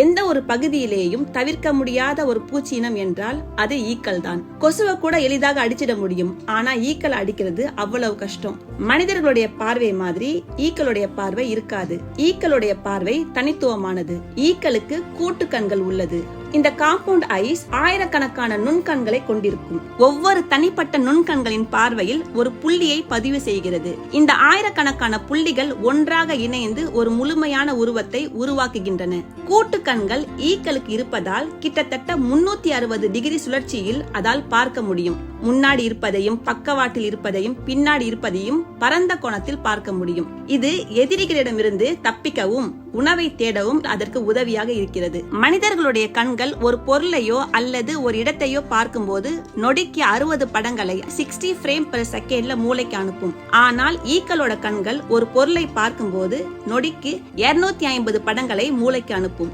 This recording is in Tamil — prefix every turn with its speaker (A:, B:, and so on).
A: எந்த ஒரு பகுதியிலேயும் தவிர்க்க முடியாத ஒரு பூச்சியினம் என்றால் அது ஈக்கள் தான். கொசுவை கூட எளிதாக அடிச்சிட முடியும், ஆனா ஈக்கள் அடிக்கிறது அவ்வளவு கஷ்டம். மனிதர்களுடைய பார்வை மாதிரி ஈக்களுடைய பார்வை இருக்காது. ஈக்களுடைய பார்வை தனித்துவமானது. ஈக்களுக்கு கூட்டு கண்கள் உள்ளது. இந்த காம்பவுண்ட் ஐஸ் ஆயிரக்கணக்கான நுண்கண்களை கொண்டிருக்கும். ஒவ்வொரு தனிப்பட்ட நுண்கண்களின் பார்வையில் ஒரு புள்ளியை பதிவு செய்கிறது. இந்த ஆயிரக்கணக்கான புள்ளிகள் ஒன்றாக இணைந்து ஒரு முழுமையான உருவத்தை உருவாக்குகின்றன. கூட்டு கண்கள் ஈக்களுக்கு இருப்பதால் கிட்டத்தட்ட 360 டிகிரி சுழற்சியில் அதால் பார்க்க முடியும். முன்னாடி இருப்பதையும், பக்கவாட்டில் இருப்பதையும், பின்னாடி இருப்பதையும் பரந்த கோணத்தில் பார்க்க முடியும். இது எதிரிகளிடமிருந்து தப்பிக்கவும் உணவை தேடவும் அதற்கு உதவியாக இருக்கிறது. மனிதர்களுடைய கண்கள் ஒரு பொருளையோ அல்லது ஒரு இடத்தையோ பார்க்கும்போது நொடிக்கு 60 படங்களை 60 ஃப்ரேம் பெர் செகண்ட்ல மூளைக்கு அனுப்பும். ஆனால் ஈக்களோட கண்கள் ஒரு பொருளை பார்க்கும்போது நொடிக்கு 250 படங்களை மூளைக்கு அனுப்பும்.